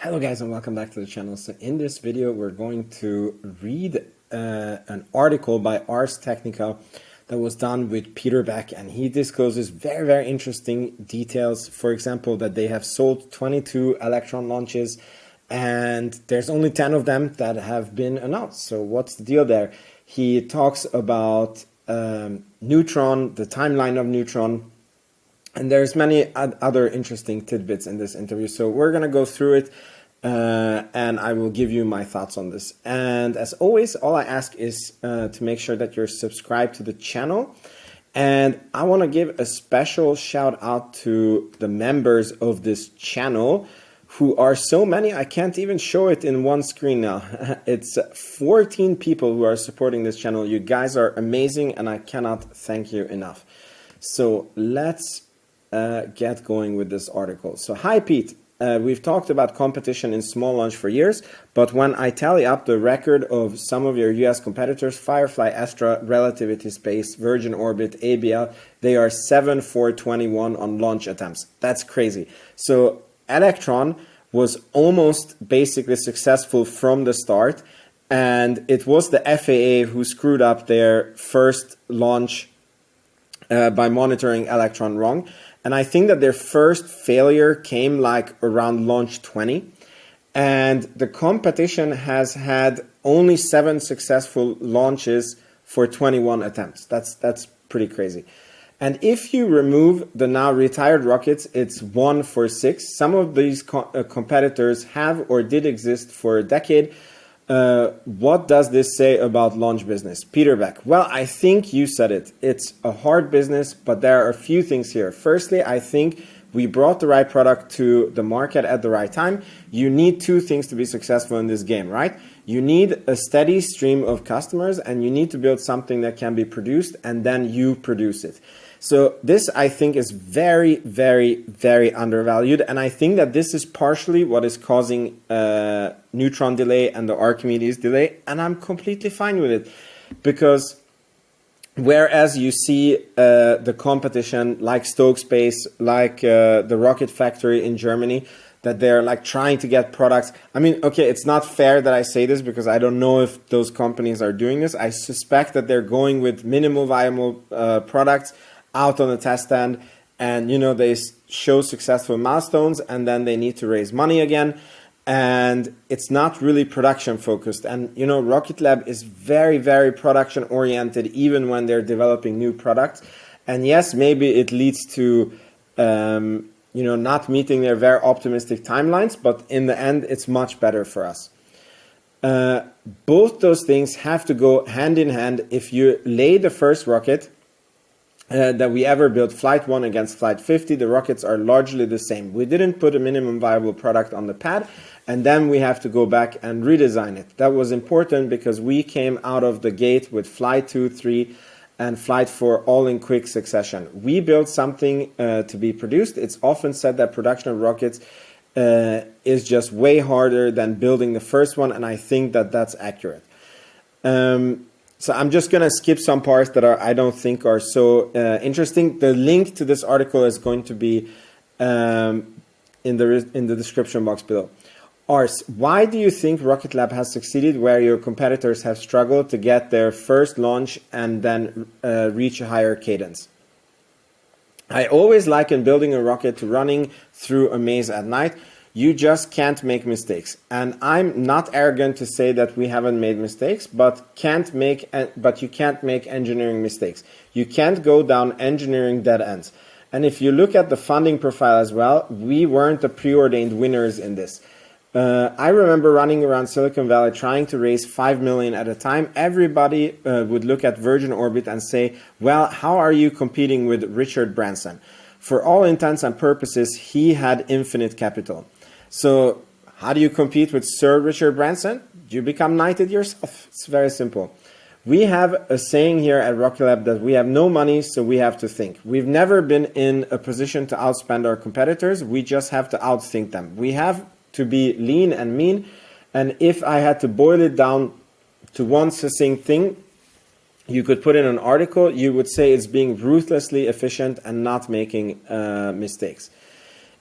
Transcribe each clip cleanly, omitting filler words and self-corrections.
Hello guys and welcome back to the channel. So in this video we're going to read an article by Ars Technica that was done with Peter Beck, and he discloses very interesting details. For example, that they have sold 22 Electron launches and there's only 10 of them that have been announced. So what's the deal there? He talks about Neutron, the timeline of Neutron, and there's many other interesting tidbits in this interview. So we're going to go through it and I will give you my thoughts on this. And as always, all I ask is to make sure that you're subscribed to the channel. And I want to give a special shout out to the members of this channel, who are so many, I can't even show it in one screen now. It's 14 people who are supporting this channel. You guys are amazing and I cannot thank you enough. So let's get going with this article. So hi Pete, we've talked about competition in small launch for years, but when I tally up the record of some of your US competitors, Firefly, Astra, Relativity Space, Virgin Orbit, ABL, they are 7 for 21 on launch attempts. That's crazy. So Electron was almost basically successful from the start, and it was the FAA who screwed up their first launch by monitoring Electron wrong. And I think that their first failure came like around launch 20. And the competition has had only 7 successful launches for 21 attempts. That's pretty crazy. And if you remove the now retired rockets, it's 1 for 6. Some of these competitors have or did exist for a decade. What does this say about launch business? Peter Beck. Well, I think you said it. It's a hard business, but there are a few things here. Firstly, I think we brought the right product to the market at the right time. You need 2 things to be successful in this game, right? You need a steady stream of customers, and you need to build something that can be produced, and then you produce it. So this, I think, is very undervalued, and I think that this is partially what is causing Neutron delay and the Archimedes delay, and I'm completely fine with it, because whereas you see the competition like Stoke Space, like the Rocket Factory in Germany, that they're like trying to get products. I mean, okay, it's not fair that I say this because I don't know if those companies are doing this. I suspect that they're going with minimal viable products out on the test stand, and you know, they show successful milestones and then they need to raise money again, and it's not really production focused. And you know, Rocket Lab is very production oriented even when they're developing new products. And yes, maybe it leads to you know, not meeting their very optimistic timelines, but in the end it's much better for us. Both those things have to go hand in hand. If you lay the first rocket that we ever built, Flight 1 against Flight 50, the rockets are largely the same. We didn't put a minimum viable product on the pad, and then we have to go back and redesign it. That was important because we came out of the gate with Flight 2, 3, and Flight 4 all in quick succession. We built something to be produced. It's often said that production of rockets is just way harder than building the first one, and I think that that's accurate. So I'm just going to skip some parts that I don't think are so interesting. The link to this article is going to be in the description box below. Ars, why do you think Rocket Lab has succeeded where your competitors have struggled to get their first launch and then reach a higher cadence? I always liken building a rocket to running through a maze at night. You just can't make mistakes. And I'm not arrogant to say that we haven't made mistakes, but you can't make engineering mistakes. You can't go down engineering dead ends. And if you look at the funding profile as well, we weren't the preordained winners in this. I remember running around Silicon Valley trying to raise 5 million at a time. Everybody would look at Virgin Orbit and say, well, how are you competing with Richard Branson? For all intents and purposes, he had infinite capital. So how do you compete with Sir Richard Branson? You become knighted yourself. It's very simple. We have a saying here at Rocket Lab that we have no money, so we have to think. We've never been in a position to outspend our competitors. We just have to outthink them. We have to be lean and mean. And if I had to boil it down to one succinct thing, you could put in an article, you would say it's being ruthlessly efficient and not making mistakes.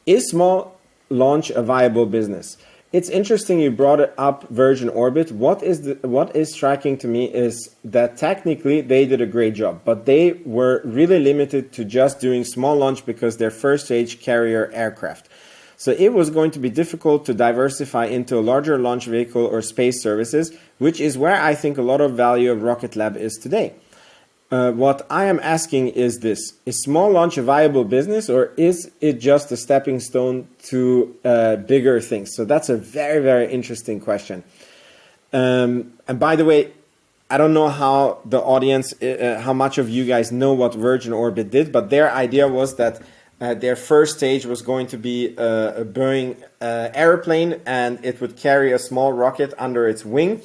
Is small launch a viable business? it's interesting you brought it up Virgin Orbit. What is striking to me is that technically they did a great job, but they were really limited to just doing small launch because they're first stage carrier aircraft. So it was going to be difficult to diversify into a larger launch vehicle or space services, which is where I think a lot of value of Rocket Lab is today. What I am asking is this: is small launch a viable business, or is it just a stepping stone to bigger things? So that's a very, very interesting question. And by the way, I don't know how the audience, how much of you guys know what Virgin Orbit did, but their idea was that their first stage was going to be a Boeing airplane, and it would carry a small rocket under its wing.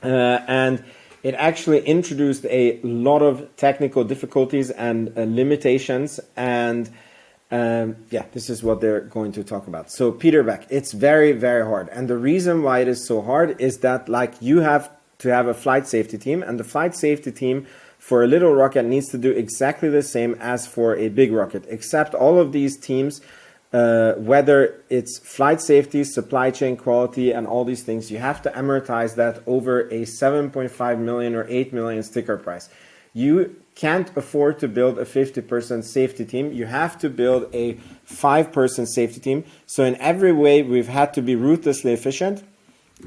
And it actually introduced a lot of technical difficulties and limitations, and yeah, this is what they're going to talk about. So Peter Beck, it's very, very hard. And the reason why it is so hard is that, like, you have to have a flight safety team, and the flight safety team for a little rocket needs to do exactly the same as for a big rocket, except all of these teams, whether it's flight safety, supply chain quality, and all these things, you have to amortize that over a 7.5 million or 8 million sticker price. You can't afford to build a 50% safety team. You have to build a 5-person safety team. So in every way, we've had to be ruthlessly efficient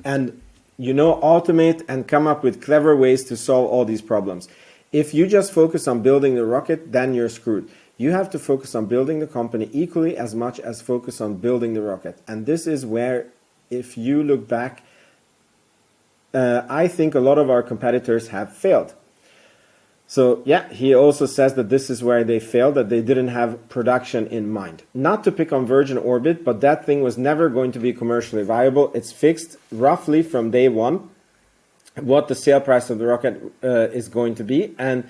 and, you know, automate and come up with clever ways to solve all these problems. If you just focus on building the rocket, then you're screwed. You have to focus on building the company equally as much as focus on building the rocket. And this is where, if you look back, I think a lot of our competitors have failed. So yeah, he also says that this is where they failed, that they didn't have production in mind. Not to pick on Virgin Orbit, but that thing was never going to be commercially viable. It's fixed roughly from day one what the sale price of the rocket is going to be, and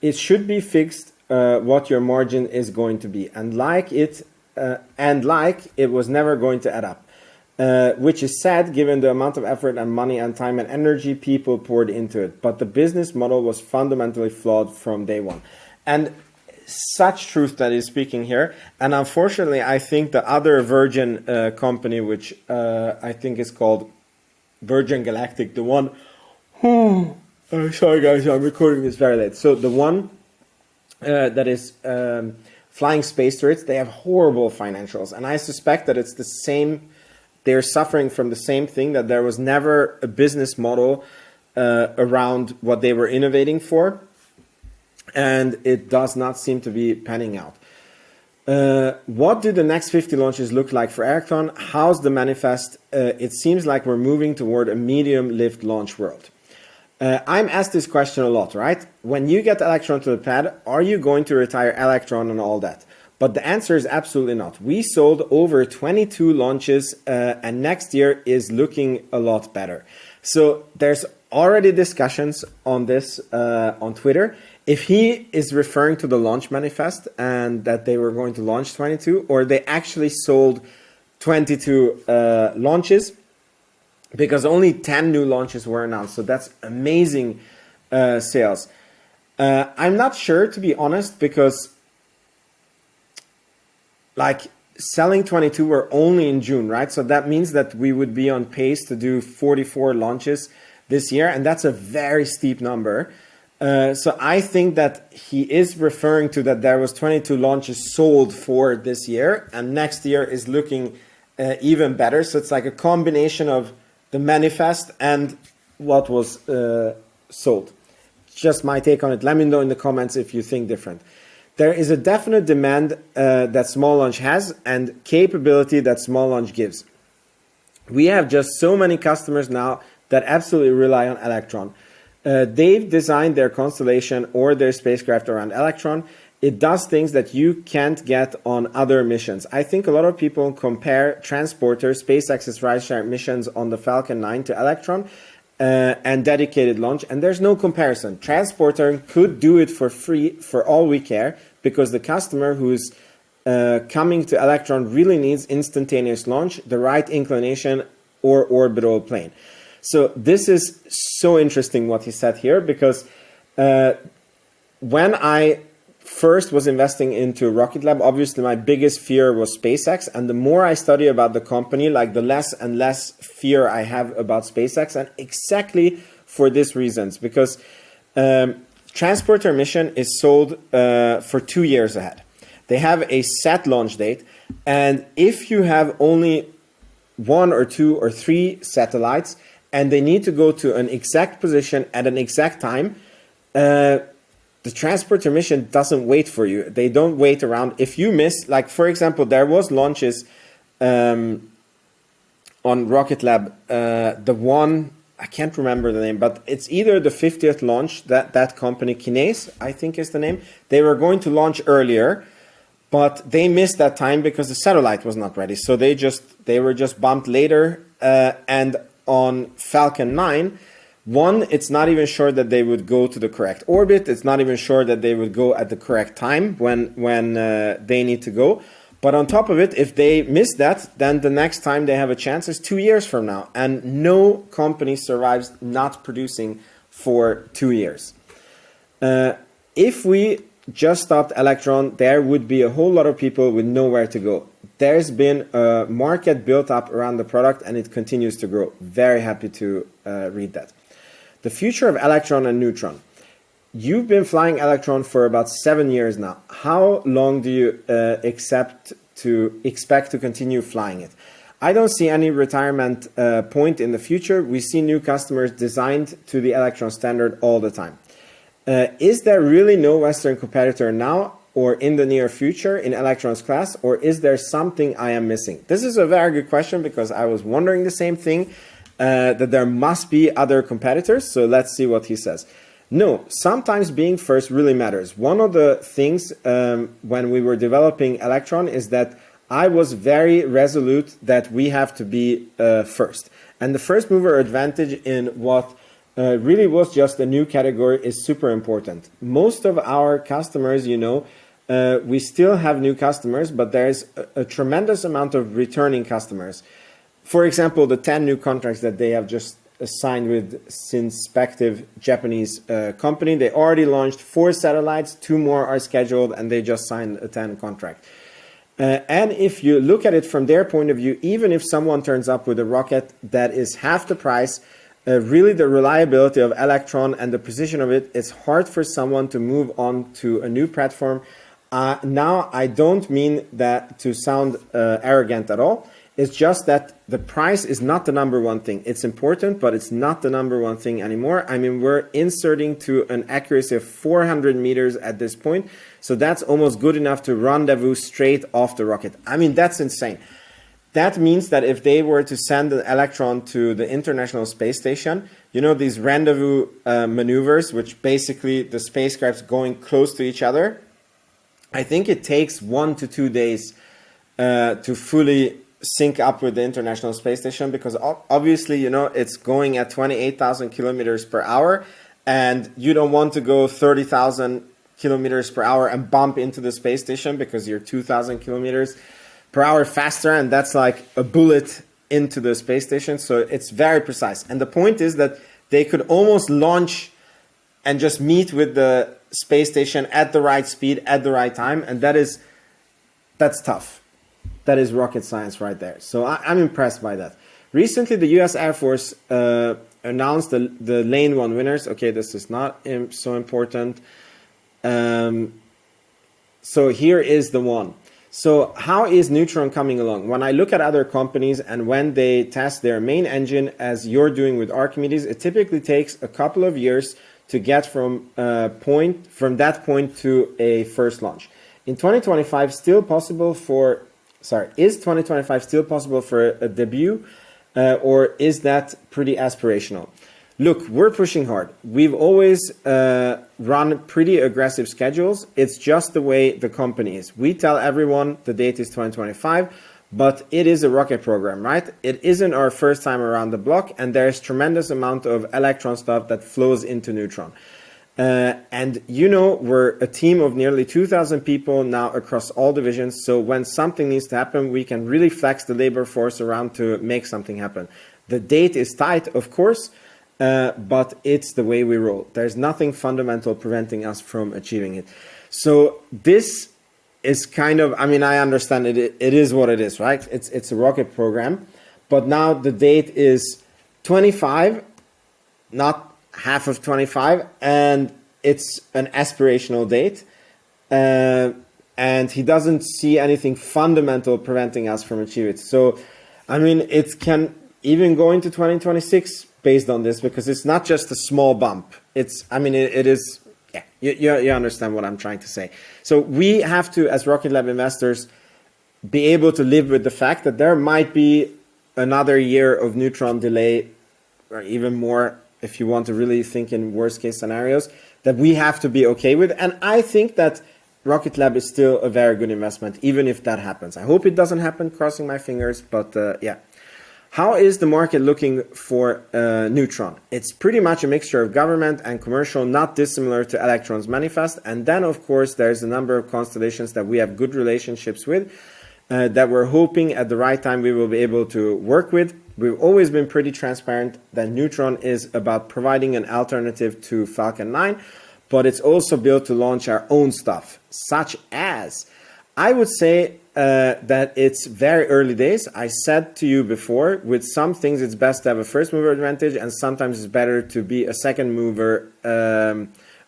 it should be fixed what your margin is going to be, and like it was never going to add up, which is sad given the amount of effort and money and time and energy people poured into it. But the business model was fundamentally flawed from day one, and such truth that he's speaking here. And unfortunately, I think the other Virgin company, which I think is called Virgin Galactic, the one sorry guys, I'm recording this very late. So the one that is flying space turrets, they have horrible financials, and I suspect that it's the same. They're suffering from the same thing, that there was never a business model around what they were innovating for, and it does not seem to be panning out. What do the next 50 launches look like for Electron? How's the manifest? It seems like we're moving toward a medium lift launch world. I'm asked this question a lot, right? When you get Electron to the pad, are you going to retire Electron and all that? But the answer is absolutely not. We sold over 22 launches, and next year is looking a lot better. So there's already discussions on this on Twitter. If he is referring to the launch manifest and that they were going to launch 22, or they actually sold 22 launches, because only 10 new launches were announced. So that's amazing sales. I'm not sure, to be honest, because like selling 22 were only in June, right? So that means that we would be on pace to do 44 launches this year, and that's a very steep number. So I think that he is referring to that there was 22 launches sold for this year, and next year is looking even better. So it's like a combination of the manifest and what was sold. Just my take on it. Let me know in the comments if you think different. There is a definite demand that small launch has, and capability that small launch gives. We have just so many customers now that absolutely rely on Electron. They've designed their constellation or their spacecraft around Electron. It does things that you can't get on other missions. I think a lot of people compare Transporter, SpaceX's rideshare missions on the Falcon 9 to Electron and dedicated launch, and there's no comparison. Transporter could do it for free for all we care, because the customer who's coming to Electron really needs instantaneous launch, the right inclination, or orbital plane. So this is so interesting what he said here, because when I first was investing into Rocket Lab, obviously my biggest fear was SpaceX. And the more I study about the company, like the less and less fear I have about SpaceX. And exactly for these reasons, because Transporter mission is sold for 2 years ahead. They have a set launch date. And if you have only 1 or 2 or 3 satellites and they need to go to an exact position at an exact time, the transporter mission doesn't wait for you. They don't wait around. If you miss, like for example, there was launches on Rocket Lab, the one, I can't remember the name, but it's either the 50th launch, that company, Kinase, I think is the name. They were going to launch earlier, but they missed that time because the satellite was not ready. So they were just bumped later. And on Falcon 9, one, it's not even sure that they would go to the correct orbit. It's not even sure that they would go at the correct time when they need to go. But on top of it, if they miss that, then the next time they have a chance is 2 years from now. And no company survives not producing for 2 years. If we just stopped Electron, there would be a whole lot of people with nowhere to go. There's been a market built up around the product and it continues to grow. Very happy to read that. The future of Electron and Neutron. You've been flying Electron for about 7 years now. How long do you expect to continue flying it? I don't see any retirement point in the future. We see new customers designed to the Electron standard all the time. Is there really no Western competitor now or in the near future in Electron's class, or is there something I am missing? This is a very good question because I was wondering the same thing, that there must be other competitors. So let's see what he says. No, sometimes being first really matters. One of the things when we were developing Electron is that I was very resolute that we have to be first. And the first mover advantage in what really was just a new category is super important. Most of our customers, you know, we still have new customers, but there's a tremendous amount of returning customers. For example, the 10 new contracts that they have just signed with Synspective Japanese company. They already launched 4 satellites, 2 more are scheduled, and they just signed a 10 contract. And if you look at it from their point of view, even if someone turns up with a rocket that is half the price, really the reliability of Electron and the precision of it, it's hard for someone to move on to a new platform. Now, I don't mean that to sound arrogant at all. It's just that the price is not the number one thing. It's important, but it's not the number one thing anymore. I mean, we're inserting to an accuracy of 400 meters at this point. So that's almost good enough to rendezvous straight off the rocket. I mean, that's insane. That means that if they were to send an Electron to the International Space Station, you know, these rendezvous maneuvers, which basically the spacecrafts going close to each other, I think it takes 1 to 2 days to fully sync up with the International Space Station, because obviously, you know, it's going at 28,000 kilometers per hour and you don't want to go 30,000 kilometers per hour and bump into the space station because you're 2,000 kilometers per hour faster, and that's like a bullet into the space station. So it's very precise. And the point is that they could almost launch and just meet with the space station at the right speed at the right time, and that's tough. That is rocket science right there. So I'm impressed by that. Recently, the US Air Force announced the Lane 1 winners. Okay, this is not so important. So here is the one. So how is Neutron coming along? When I look at other companies and when they test their main engine, as you're doing with Archimedes, it typically takes a couple of years to get from that point to a first launch. In 2025, still possible for... is 2025 still possible for a debut, or is that pretty aspirational? Look, we're pushing hard. We've always run pretty aggressive schedules. It's just the way the company is. We tell everyone the date is 2025, but it is a rocket program, right? It isn't our first time around the block, and there's tremendous amount of Electron stuff that flows into Neutron. And you know, we're a team of nearly 2,000 people now across all divisions. So when something needs to happen, we can really flex the labor force around to make something happen. The date is tight, of course, but it's the way we roll. There's nothing fundamental preventing us from achieving it. So this is kind of, I mean, I understand it is what it is, right? It's a rocket program, but now the date is 25, not half of 25, and it's an aspirational date. And he doesn't see anything fundamental preventing us from achieving it. So, I mean, it can even go into 2026 based on this, because it's not just a small bump. It's, I mean, it is, yeah, you understand what I'm trying to say. So we have to, as Rocket Lab investors, be able to live with the fact that there might be another year of Neutron delay, or even more, if you want to really think in worst case scenarios, that we have to be okay with. And I think that Rocket Lab is still a very good investment, even if that happens. I hope it doesn't happen, crossing my fingers, but yeah. How is the market looking for Neutron? It's pretty much a mixture of government and commercial, not dissimilar to Electron's manifest. And then, of course, there's a number of constellations that we have good relationships with, that we're hoping at the right time we will be able to work with. We've always been pretty transparent that Neutron is about providing an alternative to Falcon 9, but it's also built to launch our own stuff, such as, I would say that it's very early days. I said to you before, with some things it's best to have a first mover advantage, and sometimes it's better to be a second mover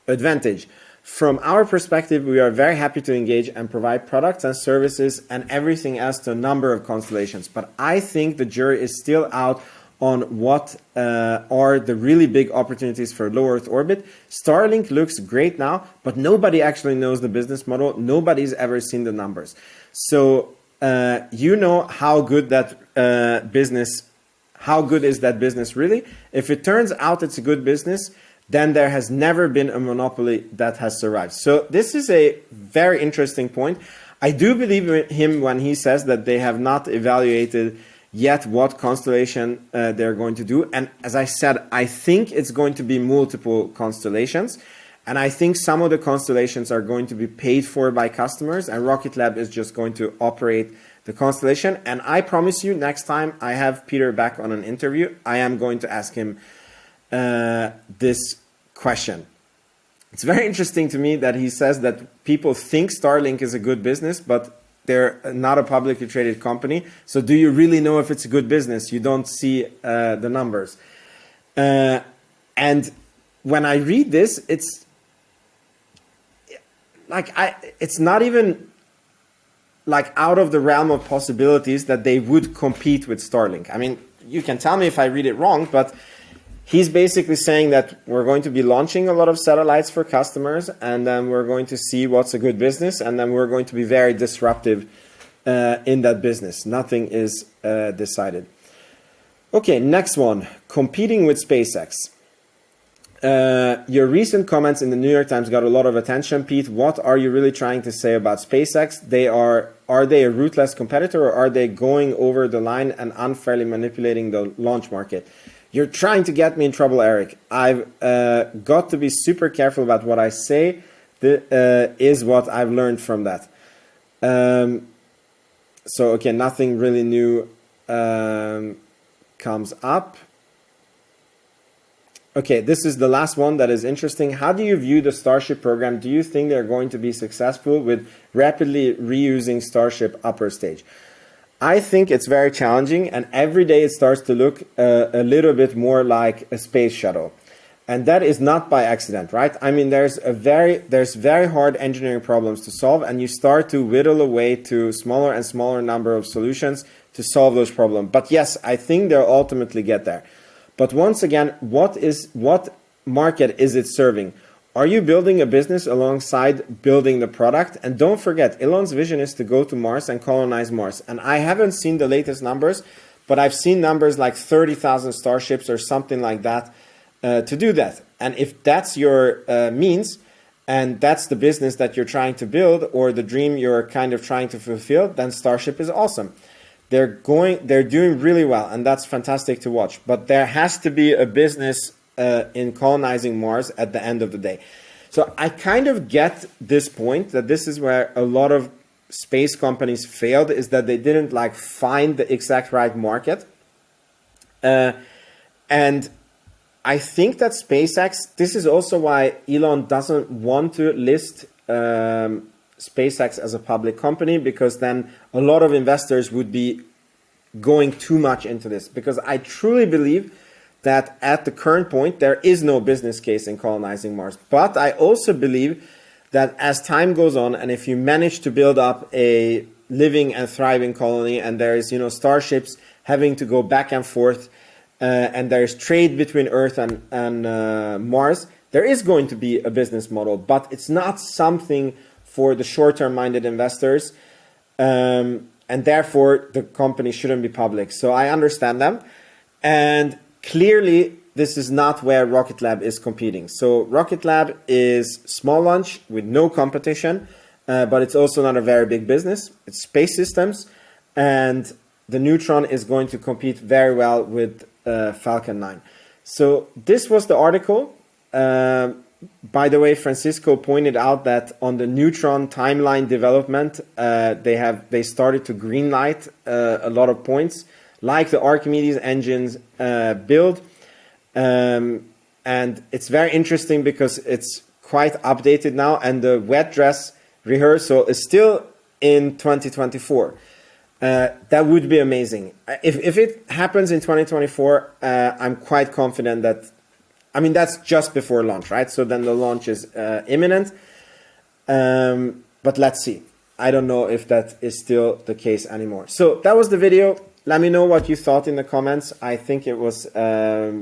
advantage. From our perspective, we are very happy to engage and provide products and services and everything else to a number of constellations. But I think the jury is still out on what are the really big opportunities for low Earth orbit. Starlink looks great now, but nobody actually knows the business model. Nobody's ever seen the numbers. So you know how good that how good is that business really? If it turns out it's a good business, then there has never been a monopoly that has survived. So this is a very interesting point. I do believe him when he says that they have not evaluated yet what constellation they're going to do. And as I said, I think it's going to be multiple constellations. And I think some of the constellations are going to be paid for by customers, and Rocket Lab is just going to operate the constellation. And I promise you, next time I have Peter back on an interview, I am going to ask him this question. It's very interesting to me that he says that people think Starlink is a good business, but they're not a publicly traded company. So do you really know if it's a good business? You don't see the numbers. And when I read this, it's like it's not even like out of the realm of possibilities that they would compete with Starlink. I mean, you can tell me if I read it wrong, but he's basically saying that we're going to be launching a lot of satellites for customers, and then we're going to see what's a good business, and then we're going to be very disruptive in that business. Nothing is decided. Okay, next one, competing with SpaceX. Your recent comments in the New York Times got a lot of attention, Pete. What are you really trying to say about SpaceX? Are they a ruthless competitor, or are they going over the line and unfairly manipulating the launch market? You're trying to get me in trouble, Eric. I've got to be super careful about what I say. Is what I've learned from that. So, okay, nothing really new comes up. Okay, this is the last one that is interesting. How do you view the Starship program? Do you think they're going to be successful with rapidly reusing Starship upper stage? I think it's very challenging, and every day it starts to look a little bit more like a space shuttle. And that is not by accident, right? I mean, there's very hard engineering problems to solve, and you start to whittle away to smaller and smaller number of solutions to solve those problems. But yes, I think they'll ultimately get there. But once again, what market is it serving? Are you building a business alongside building the product? And don't forget, Elon's vision is to go to Mars and colonize Mars. And I haven't seen the latest numbers, but I've seen numbers like 30,000 starships or something like that to do that. And if that's your means, and that's the business that you're trying to build, or the dream you're kind of trying to fulfill, then Starship is awesome. They're doing really well, and that's fantastic to watch. But there has to be a business in colonizing Mars at the end of the day. So I kind of get this point, that this is where a lot of space companies failed, is that they didn't like find the exact right market. And I think that SpaceX, this is also why Elon doesn't want to list SpaceX as a public company, because then a lot of investors would be going too much into this, because I truly believe that at the current point there is no business case in colonizing Mars. But I also believe that as time goes on, and if you manage to build up a living and thriving colony, and there is, you know, starships having to go back and forth, and there is trade between Earth and Mars, there is going to be a business model, but it's not something for the short-term minded investors, and therefore the company shouldn't be public. So I understand them, and clearly this is not where Rocket Lab is competing. So Rocket Lab is small launch with no competition, but it's also not a very big business. It's space systems, and the Neutron is going to compete very well with Falcon 9. So this was the article. By the way, Francisco pointed out that on the Neutron timeline development, they started to greenlight a lot of points, like the Archimedes engines build. And it's very interesting because it's quite updated now, and the wet dress rehearsal is still in 2024. That would be amazing. If it happens in 2024, I'm quite confident that, I mean, that's just before launch, right? So then the launch is imminent. But let's see. I don't know if that is still the case anymore. So that was the video. Let me know what you thought in the comments. I think it was a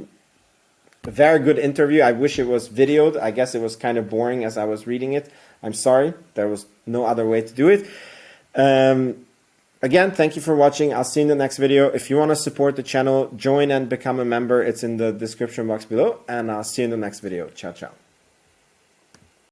very good interview. I wish it was videoed. I guess it was kind of boring as I was reading it. I'm sorry. There was no other way to do it. Again, thank you for watching. I'll see you in the next video. If you want to support the channel, join and become a member. It's in the description box below. And I'll see you in the next video. Ciao, ciao.